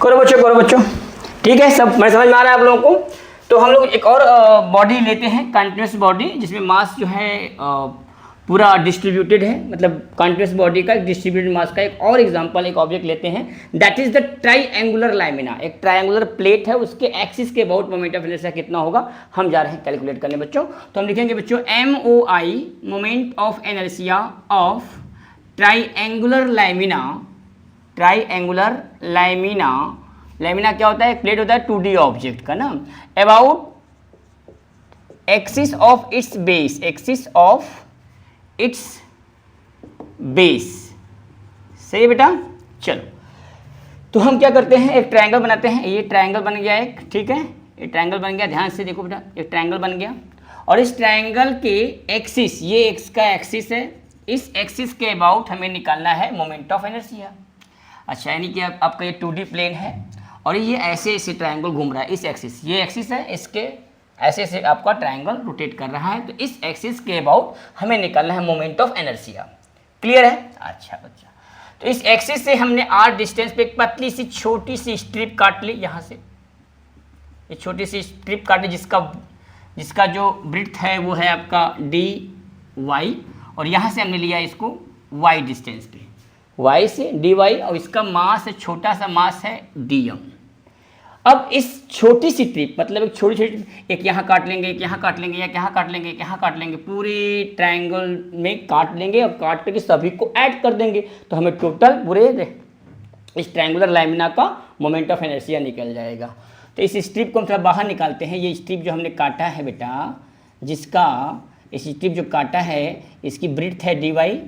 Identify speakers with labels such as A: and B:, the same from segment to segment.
A: करो बच्चों। ठीक है, सब मैं समझ में आ रहा है आप लोगों को। तो हम लोग एक और बॉडी लेते हैं, कंटिन्यूस बॉडी, जिसमें मास जो है पूरा डिस्ट्रीब्यूटेड है, मतलब कंटिन्यूस बॉडी का एक डिस्ट्रीब्यूटेड मास का एक और एग्जांपल, एक ऑब्जेक्ट लेते हैं, that is the triangular lamina. एक ट्राइएंगुलर प्लेट है, उसके एक्सिस के अबाउट मोमेंट ऑफ इनर्शिया कितना होगा, हम जा रहे हैं कैलकुलेट करने बच्चों। तो हम लिखेंगे बच्चों MOI, moment of inertia of triangular lamina. Triangular lamina, lamina क्या होता है, एक प्लेट होता है 2D ऑब्जेक्ट का ना, about axis of its base, axis of its base. सही है बेटा। चलो, तो हम क्या करते हैं, एक ट्रायंगल बनाते हैं। ये ट्रायंगल बन गया एक, ठीक है, ये ट्रायंगल बन गया, ध्यान से देखो बेटा, एक ट्रायंगल बन गया। और इस ट्रायंगल के एक्सिस, ये एक्स का एक्सिस है, इस एक्सिस के अबाउट हमें निकालना है मोमेंट ऑफ इनर्शिया। अच्छा, यानी कि आपका ये 2D प्लेन है और ये ऐसे ऐसे ट्रायंगल घूम रहा है, इस एक्सिस, ये एक्सिस है, इसके ऐसे ऐसे आपका ट्रायंगल रोटेट कर रहा है। तो इस एक्सिस के अबाउट हमें निकालना है मोमेंट ऑफ इनर्शिया। क्लियर है? अच्छा बच्चा, तो इस एक्सिस से हमने r डिस्टेंस पे एक पतली सी छोटी सी स्ट्रिप काट ली, यहाँ से ये छोटी सी स्ट्रिप काट ली, जिसका जो ब्रेड्थ है वो है आपका dy, और यहाँ से हमने लिया इसको y डिस्टेंस पे, y से dy, और इसका मास है, छोटा सा मास है dm। अब इस छोटी सी ट्रिप, मतलब एक छोटी छोटी, एक यहाँ काट लेंगे, एक यहाँ काट लेंगे, या यहाँ काट लेंगे, एक यहाँ काट लेंगे, पूरे ट्रायंगल में काट लेंगे और काट करके सभी को ऐड कर देंगे, तो हमें टोटल पूरे इस ट्रायंगुलर लैमिना का मोमेंट ऑफ इनर्शिया निकल जाएगा। तो इस स्ट्रिप को हम थोड़ा बाहर निकालते हैं। ये स्ट्रिप जो हमने काटा है बेटा, जिसका इस स्ट्रिप जो काटा है, इसकी ब्रेड्थ है dy,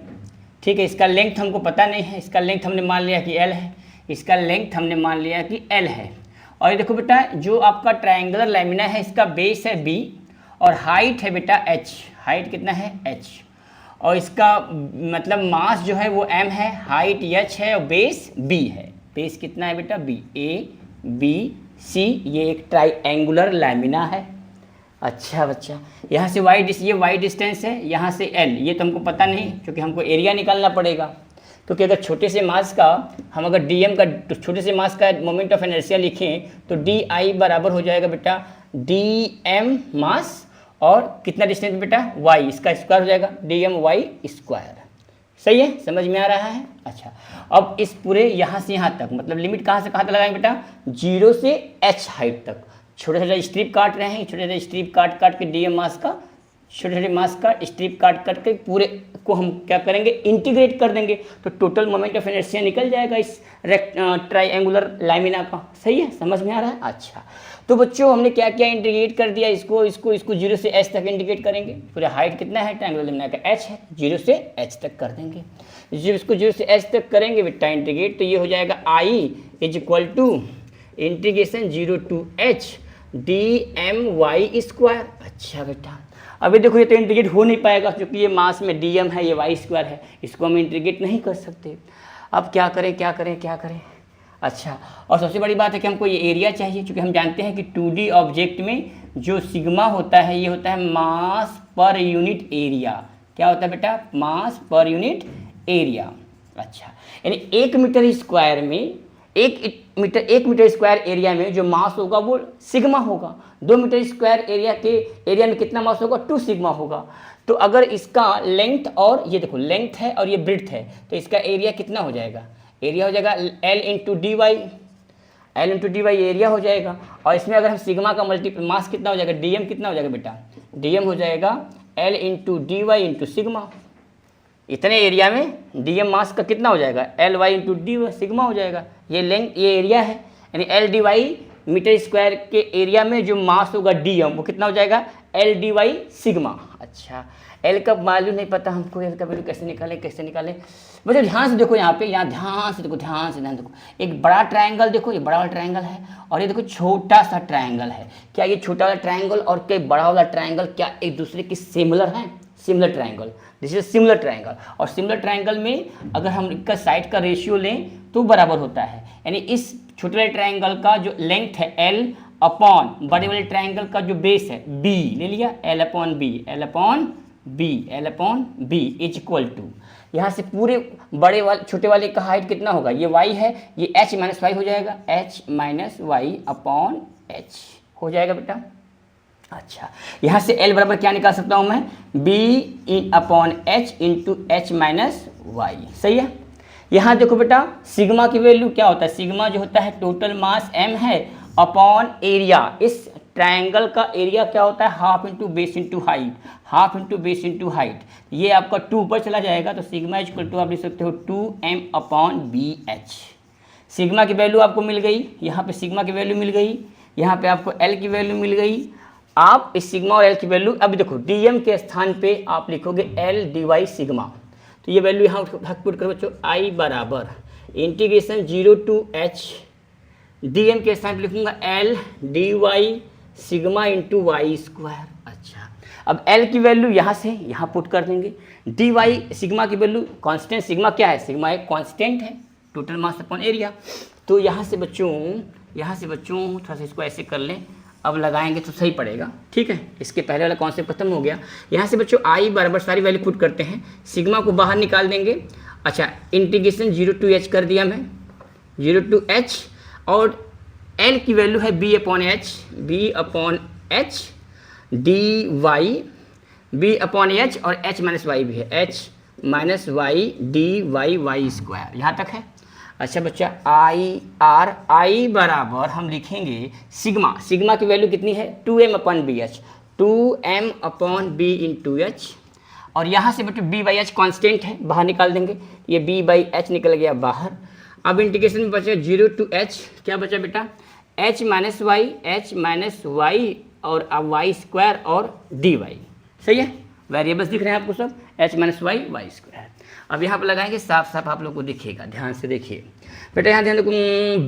A: ठीक है। इसका लेंथ हमको पता नहीं है, इसका लेंथ हमने मान लिया कि l है, इसका लेंथ हमने मान लिया कि l है। और ये देखो बेटा, जो आपका ट्रायंगुलर लैमिना है, इसका बेस है b और हाइट है बेटा h। हाइट कितना है? h। और इसका मतलब मास जो है वो m है, हाइट h है और बेस b है। बेस कितना है बेटा? b, a b c। ये एक ट्रायंगुलर लैमिना है। अच्छा बच्चा, यहाँ से ये y डिस्टेंस है, यहाँ से l, ये तो हमको पता नहीं, क्योंकि हमको एरिया निकालना पड़ेगा। क्योंकि अगर छोटे से मास का हम अगर dm का, छोटे से मास का मोमेंट ऑफ इनर्शिया लिखें तो di बराबर हो जाएगा बेटा dm मास, और कितना डिस्टेंस बेटा? y, इसका स्क्वायर हो जाएगा dm y स्क्वायर। सही है? समझ में आ रहा है? अच्छा, अब इस पूरे यहाँ से यहाँ तक, मतलब लिमिट कहाँ से कहाँ तक लगाएंगे बेटा? 0 से h हाइट तक छोटे छोटे स्ट्रिप काट रहे हैं, छोटे छोटे स्ट्रिप काट के dm मास का, छोटे छोटे मास का स्ट्रिप काट के पूरे को हम क्या करेंगे? इंटीग्रेट कर देंगे, तो टोटल मोमेंट ऑफ इनर्शिया निकल जाएगा इस ट्रायंगुलर लैमिना का। सही है? समझ में आ रहा है? अच्छा, तो बच्चों हमने क्या क्या इंटीग्रेट कर दिया, इसको 0 से h तक इंटीग्रेट करेंगे। पूरा हाइट कितना है ट्रायंगुलर लैमिना का? h है, 0 से h तक कर देंगे। जब इसको 0 से h तक करेंगे बेटा इंटीग्रेट, तो ये हो जाएगा I = integration 0 to h dmy square. अच्छा बेटा, अभी देखो ये तो इंटीग्रेट हो नहीं पाएगा, क्योंकि ये मास में dm है, ये y स्क्वायर है, इसको हम इंटीग्रेट नहीं कर सकते। अब क्या करें? अच्छा, और सबसे बड़ी बात है कि हमको ये एरिया चाहिए, क्योंकि हम जानते हैं कि 2D ऑब्जेक्ट में जो सिग्मा होता है, ये होता है मास पर यूनिट एरिया। क्या होता है बेटा? मास पर यूनिट एरिया। अच्छा, यानी 1 मीटर स्क्वायर में, 1 मीटर स्क्वायर एरिया में जो मास होगा वो सिग्मा होगा। 2 मीटर स्क्वायर एरिया में कितना मास होगा? 2 सिग्मा होगा। तो अगर इसका लेंथ, और ये देखो लेंथ है और ये ब्रेड्थ है, तो इसका एरिया कितना हो जाएगा? एरिया हो जाएगा l इंटू dy एरिया हो जाएगा। और इसमें अगर हम सिग्मा का मास कितना हो जाएगा? dm कितना हो जाएगा बेटा? dm हो जाएगा l into dy into sigma. इतने एरिया में dm मास का कितना हो जाएगा? ly इंटू dy सिग्मा हो जाएगा। ये लेंथ, ये एरिया है, यानी l dy मीटर स्क्वायर के एरिया में जो मास होगा dm, वो कितना हो जाएगा? l dy sigma. अच्छा, l का वैल्यू नहीं पता हमको, l का वैल्यू कैसे निकालें? बच्चों ध्यान से देखो, यहाँ पे ध्यान से देखो, एक बड़ा ट्रायंगल देखो, ये बड़ा वाला ट्रायंगल है, और ये देखो छोटा सा ट्रायंगल है। क्या ये छोटा वाला ट्रायंगल और क्या बड़ा वाला ट्रायंगल क्या एक दूसरे के सिमिलर हैं? Similar triangle, this is similar triangle. और सिमिलर ट्रायंगल में अगर हम इसका साइड का रेशियो लें तो बराबर होता है, यानी इस छोटे वाले ट्रायंगल का जो लेंथ है l अपॉन बड़े वाले ट्रायंगल का जो बेस है b, ले लिया l upon b is equal to, यहाँ से पूरे बड़े वाले छोटे वाले का हाइट कितना होगा, ये y है, ये h माइनस वाई हो जाएगा, h minus Y upon h हो जाएगा बेटा। अच्छा, यहाँ से L बराबर क्या निकाल सकता हूँ मैं, b इन upon h into H minus Y. सही है। यहाँ देखो बेटा सिग्मा की वैल्यू क्या होता है, सिग्मा जो होता है टोटल मास m है अपॉन एरिया। इस ट्रायंगल का एरिया क्या होता है, half into base into height, half into base into height. ये आपका 2 पर चला जाएगा तो सिग्मा इक्वल टू आप लिख सकते हो 2m upon B H. Sigma की वैल्यू आपको मिल गई, यहाँ पे सिग्मा की वैल्यू मिल गई, यहाँ पे आपको L की वैल्यू मिल गई। आप इस सिग्मा और L की वैल्यू अभी देखो dm के स्थान पे आप लिखोगे L डी वाई सिग्मा, तो ये वैल्यू यहाँ पुट करो बच्चों, I बराबर इंटीग्रेशन 0 टू h, dm के स्थान पे लिखूंगा L D Y sigma into Y square. अच्छा, अब L की वैल्यू यहाँ से यहाँ पुट कर देंगे, डी वाई सिग्मा की वैल्यू कांस्टेंट, सिग्मा क्या है, सिग्मा एक कांस्टेंट है टोटल मास अपॉन एरिया। तो यहाँ से बच्चों थोड़ा सा इसको ऐसे कर लें, अब लगाएंगे तो सही पड़ेगा। ठीक है, इसके पहले वाला कॉन्सेप्ट खत्म हो गया। यहाँ से बच्चों I बराबर सारी वैल्यू पुट करते हैं, सिग्मा को बाहर निकाल देंगे। अच्छा, इंटीग्रेशन 0 टू h कर दिया मैं, 0 टू h, और L की वैल्यू है b upon h D Y, b upon h और h माइनस वाई भी है, h minus Y D Y Y square, यहाँ तक है। अच्छा बच्चा I बराबर हम लिखेंगे सिग्मा, सिग्मा की वैल्यू कितनी है 2m upon B H, 2m upon B into H, और यहाँ से बच्चों b बाई एच कॉन्स्टेंट है, बाहर निकाल देंगे, ये b बाई एच निकल गया बाहर। अब इंटीग्रेशन में बचा 0 टू h, क्या बचा बेटा h माइनस वाई और अब वाई स्क्वायर और डी वाई। सही है, वेरिएबल्स दिख रहे हैं आपको सब, h माइनस वाई स्क्वायर। अब यहाँ पर लगाएंगे, साफ साफ आप लोग को दिखेगा, ध्यान से देखिए बेटा, यहाँ ध्यान देखो,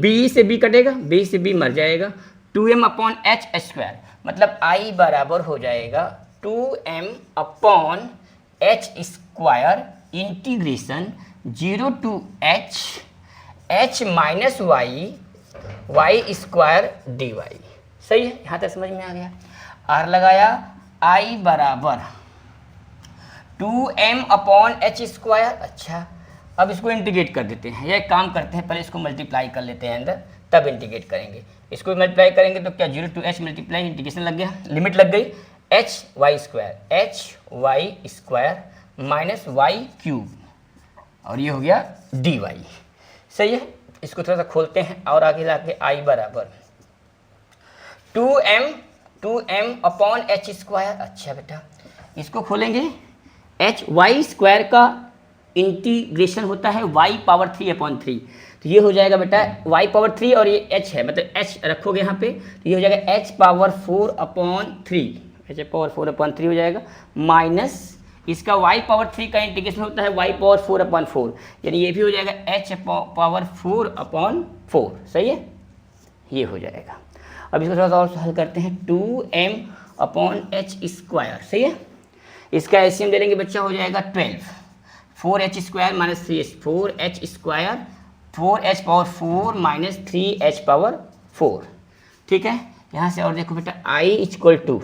A: b से b कटेगा, b से b मर जाएगा, 2m अपॉन h स्क्वायर, मतलब I बराबर हो जाएगा 2m upon h square integration 0 to h minus Y square D Y. सही है, यहाँ तक समझ में आ गया। R लगाया, I बराबर 2m अपॉन h स्क्वायर। अच्छा, अब इसको इंटीग्रेट कर देते हैं, या एक काम करते हैं, पहले इसको मल्टीप्लाई कर लेते हैं अंदर, तब इंटीग्रेट करेंगे। इसको मल्टीप्लाई करेंगे तो क्या 0 टू h मल्टीप्लाई इंटीग्रेशन लग गया, लिमिट लग गई, h Y square minus Y cube, और ये हो गया डी वाई। सही है, इसको थोड़ा सा खोलते हैं और आगे ला के I बराबर 2m अपॉन h स्क्वायर। अच्छा बेटा, इसको खोलेंगे, h वाई स्क्वायर का इंटीग्रेशन होता है y पावर 3 अपॉन 3, तो ये हो जाएगा बेटा y पावर 3 और ये h है, मतलब h रखोगे यहाँ पे, तो ये हो जाएगा h पावर 4 अपॉन 3 हो जाएगा, माइनस इसका y पावर 3 का इंटीग्रेशन होता है y पावर 4 अपॉन 4, यानी ये भी हो जाएगा h पावर 4 अपॉन 4। सही है, ये हो जाएगा। अब इसको थोड़ा सा और हल करते हैं, 2m अपॉन h स्क्वायर। सही है, इसका एलसीएम ले लेंगे बच्चा, हो जाएगा 12, 4h square minus 3h, 4h square 4h power 4 minus 3h power 4। ठीक है, यहाँ से और देखो बेटा, I equal to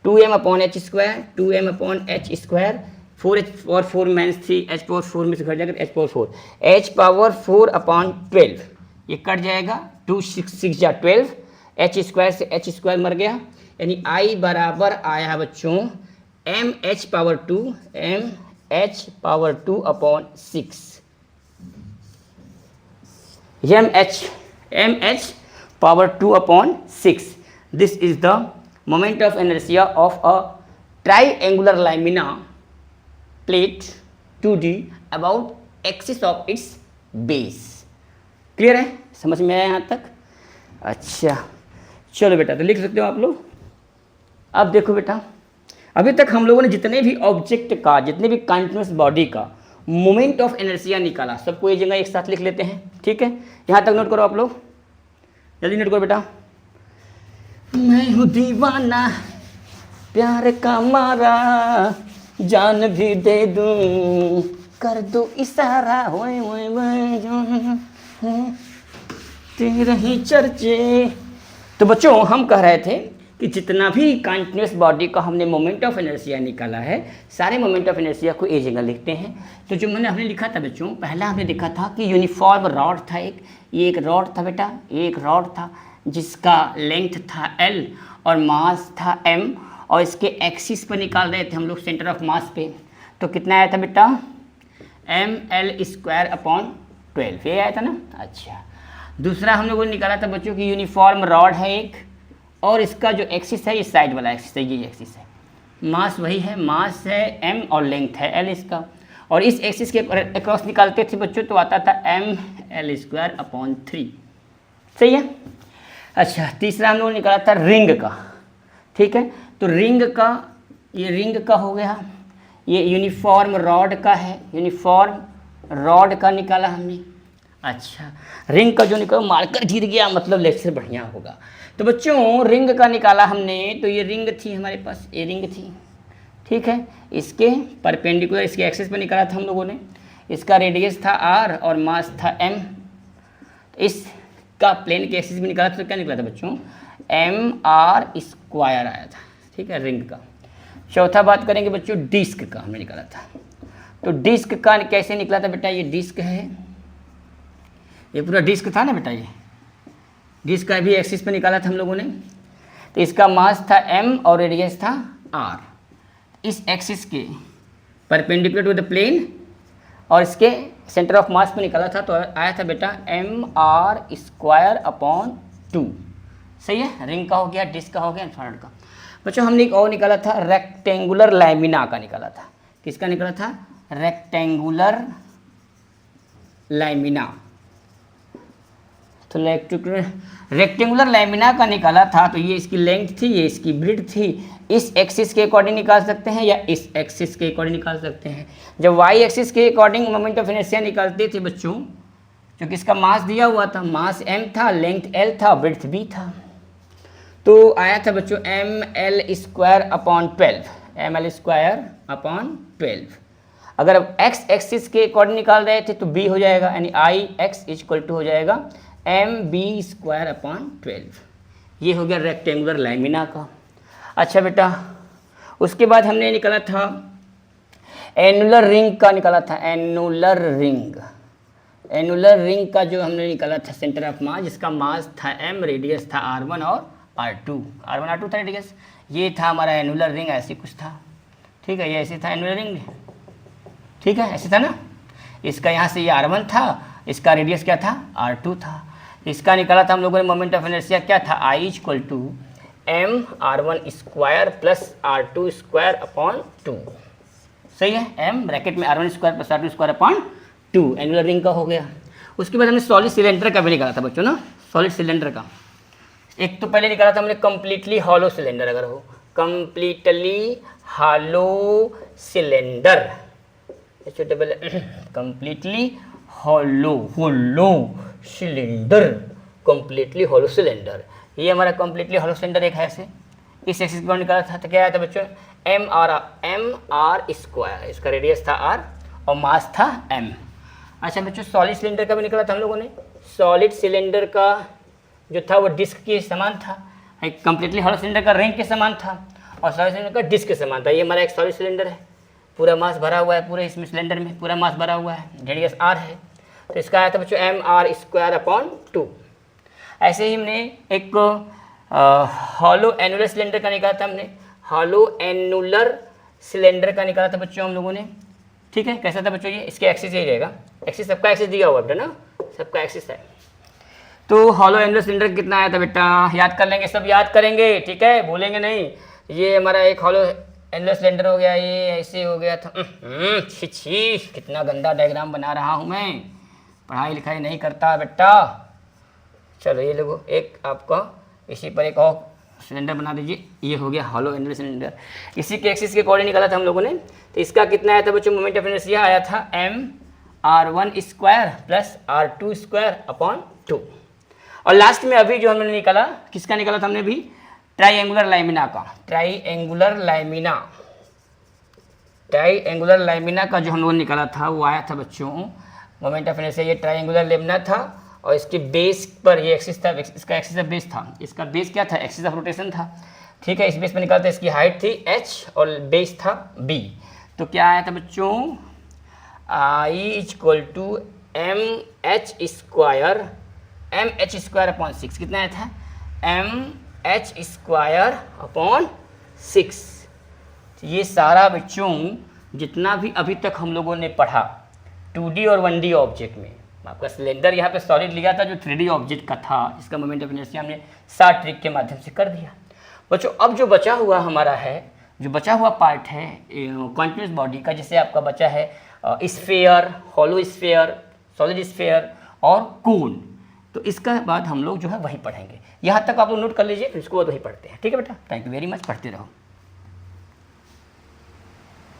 A: 2m upon h square, 2m upon h square, 4h power 4 minus 3h power 4 में से घट जाएगा h power 4, h power 4 upon 12, ये कट जाएगा, 2 6 जा 12, h स्क्वायर से h स्क्वायर मर गया, यानी I बराबर आया बच्चों mh power 2 upon 6, mh power 2 upon 6। This is the moment of inertia of a triangular lamina plate 2D about axis of its base. Clear है, समझ में आया यहाँ तक? अच्छा चलो बेटा, तो लिख सकते हो आप लोग। अब देखो बेटा, अभी तक हम लोगों ने जितने भी ऑब्जेक्ट का, जितने भी कंटिन्यूअस बॉडी का मोमेंट ऑफ इनर्शिया निकाला, सबको ये जगह एक साथ लिख लेते हैं। ठीक है, यहाँ तक नोट करो आप लोग, जल्दी नोट करो बेटा। मैं हूँ दीवाना प्यार का मारा, जान भी दे दूँ कर दो इशारा, तेरे ही चर्चे। तो बच्चों हम कह रहे थे कि जितना भी कंटिन्यूस बॉडी का हमने मोमेंट ऑफ इनर्शिया निकाला है, सारे मोमेंट ऑफ इनर्शिया को एक जगह लिखते हैं। तो जो हमने लिखा था बच्चों, पहला हमने लिखा था कि यूनिफॉर्म रॉड था ये एक रॉड था बेटा, एक रॉड था जिसका लेंथ था L और मास था M, और इसके एक्सिस पर निकाल रहे थे हम लोग सेंटर ऑफ मास पे। तो कितना आया था बेटा, mL²/12, ये आया था ना। अच्छा, दूसरा हम लोगों ने निकाला था बच्चों की यूनिफॉर्म रॉड है एक, और इसका जो एक्सिस है ये साइड वाला एक्सिस है, ये एक्सिस है। मास वही है, मास है M और लेंथ है L इसका, और इस एक्सिस के अक्रॉस निकालते थे बच्चों तो आता था mL²/3। सही है। अच्छा, तीसरा हम लोगों ने निकाला था रिंग का। ठीक है, तो रिंग का, ये रिंग का हो गया, ये यूनिफॉर्म रॉड का है, यूनिफॉर्म रॉड का निकाला हमने। अच्छा, रिंग का जो निकाला, मार्कर गिर गया मतलब लेक्चर बढ़िया होगा। तो बच्चों रिंग का निकाला हमने, तो ये रिंग थी हमारे पास, ये रिंग थी। ठीक है, इसके परपेंडिकुलर, इसके एक्सिस पर निकाला था हम लोगों ने। इसका रेडियस था R और मास था M। इसका प्लेन के एक्सिस में निकाला था, तो क्या निकला था बच्चों, mR² आया था। ठीक है, रिंग का। चौथा बात करेंगे बच्चों डिस्क का, हमने निकाला था। तो डिस्क का कैसे निकला था बेटा, ये डिस्क है, ये पूरा डिस्क था ना बेटा, ये डिस्क का भी एक्सिस पे निकाला था हम लोगों ने। तो इसका मास था M और रेडियस था R। इस एक्सिस के परपेंडिकुलर टू द प्लेन और इसके सेंटर ऑफ मास पे निकाला था, तो आया था बेटा mR²/2। सही है, रिंग का हो गया, डिस्क का हो गया, इन्फ्रारेड का। बच्चों हमने एक और निकाला था, रेक्टेंगुलर लैमिना का निकाला था। किसका निकाला था, रेक्टेंगुलर लैमिना। तो रेक्टेंगुलर लैमिना का निकाला था, तो ये इसकी लेंथ थी, ये इसकी ब्रेड्थ थी। इस एक्सिस के अकॉर्डिंग निकाल सकते हैं या इस एक्सिस के अकॉर्डिंग निकाल सकते हैं। जब वाई एक्सिस के अकॉर्डिंग मोमेंट ऑफ इनर्शिया निकालते थे बच्चों, क्योंकि इसका मास दिया हुआ था, मास M था, लेंथ L था, ब्रेड्थ B था, तो आया था बच्चों mL²/12, mL²/12। अगर अब x एक्सिस के अकॉर्डिंग निकाल रहे थे तो b हो जाएगा, यानी IX = हो जाएगा mB²/12। ये हो गया रेक्टेंगुलर लैमिना का। अच्छा बेटा, उसके बाद हमने निकाला था एनुलर रिंग का, निकाला था एनुलर रिंग। एनुलर रिंग का जो हमने निकाला था सेंटर ऑफ मास, जिसका मास था M, रेडियस था R1 और R2 था रेडियस। ये था हमारा एनुलर रिंग, ऐसे कुछ था। ठीक है, ये ऐसे था एनुलर रिंग। ठीक है, ऐसे था ना। इसका यहाँ से ये R1 था, इसका रेडियस क्या था, R2 था। इसका निकाला था हम लोगों ने मोमेंट ऑफ इनर्शिया, क्या था, I = mR1² + R2² 2। सही है, m ब्रैकेट में R1² + R2² 2 एनुलर रिंग का हो गया। उसके बाद हमने सॉलिड सिलेंडर का भी निकाला था बच्चों ना, सॉलिड सिलेंडर का। एक तो पहले निकाला था हमने कंप्लीटली हॉलो सिलेंडर, अगर हो completely hollow cylinder, completely hollow cylinder, completely hollow cylinder. ये हमारा कंप्लीटली हॉलो सिलेंडर एक है ऐसे। इस एक्सिस को निकाला था, तो क्या आया था बच्चों, mR², इसका रेडियस था R और मास था M। अच्छा बच्चों, सॉलिड सिलेंडर का भी निकाला था हम लोगों ने। सॉलिड सिलेंडर का जो था वो डिस्क के समान था, कंप्लीटली हॉलो सिलेंडर का रिंग के समान था, और सॉलिड सिलेंडर का डिस्क के समान था। ये हमारा एक सॉलिड सिलेंडर है, पूरा मास भरा हुआ है, पूरे इसमें सिलेंडर में पूरा मास भरा हुआ है, रेडियस R है। तो इसका आया था बच्चों mR²/2। ऐसे ही हमने एक हॉलो एनुलर सिलेंडर का निकाला था, हमने हॉलो एनुलर सिलेंडर का निकाला था बच्चों हम लोगों ने। ठीक है, कैसा था बच्चों, ये इसके एक्सिस यही रहेगा, एक्सिस सबका एक्सिस दिया हुआ बेटा ना, सबका एक्सिस है। तो हॉलो एनुलर सिलेंडर कितना आया था बेटा, याद कर लेंगे, सब याद करेंगे, ठीक है, भूलेंगे नहीं। ये हमारा एक हॉलो एनुलर सिलेंडर हो गया, ये ऐसे हो गया था। छी कितना गंदा डायग्राम बना रहा हूँ मैं, पढ़ाई लिखाई नहीं करता बेटा। चलो ये लोगो, एक आपका इसी पर एक और सिलेंडर बना दीजिए। ये हो गया हॉलो एनुलर सिलेंडर, इसी के एक्सिस के अकॉर्डिंग निकाला था हम लोगों ने। तो इसका कितना आया था बच्चों, मोमेंट ऑफ इनर्शिया आया था mR1² + R2² 2। और लास्ट में अभी जो हमने निकाला, किसका निकाला था हमने अभी, ट्राइएंगुलर लैमिना का। ट्राइएंगुलर लैमिना का जो हम लोगों ने निकाला था वो आया था बच्चों, मोमेंट ऑफ इनर्शिया ये ट्राइएंगुलर लैमिना था, और इसके बेस पर ये एक्सिस था, इसका एक्सिस ऑफ बेस था, इसका बेस क्या था, एक्सिस ऑफ रोटेशन था। ठीक है, स्पेस में निकालते हैं, इसकी हाइट थी h और बेस था b। तो क्या आया था बच्चों, I equal to M H square upon 6, कितना आया था, mh स्क्वायर अपॉन 6। ये सारा बच्चों जितना भी अभी तक हम लोगों ने पढ़ा 2D और 1D ऑब्जेक्ट में, आपका सिलेंडर यहाँ पे सॉलिड लिया था जो 3D ऑब्जेक्ट का था, इसका मोमेंट ऑफ इनर्शिया हमने 7 ट्रिक के माध्यम से कर दिया बच्चों। अब जो बचा हुआ हमारा है, जो बचा हुआ पार्ट है कॉन्टिन्यूस बॉडी का, जिससे आपका बचा है sphere, hollow sphere, solid sphere और कोन। तो इसका बाद हम लोग जो है वही पढ़ेंगे। यहाँ तक आप लोग नोट कर लीजिए, फिर इसको बाद वही पढ़ते हैं। ठीक है बेटा, थैंक यू वेरी मच, पढ़ते रहो।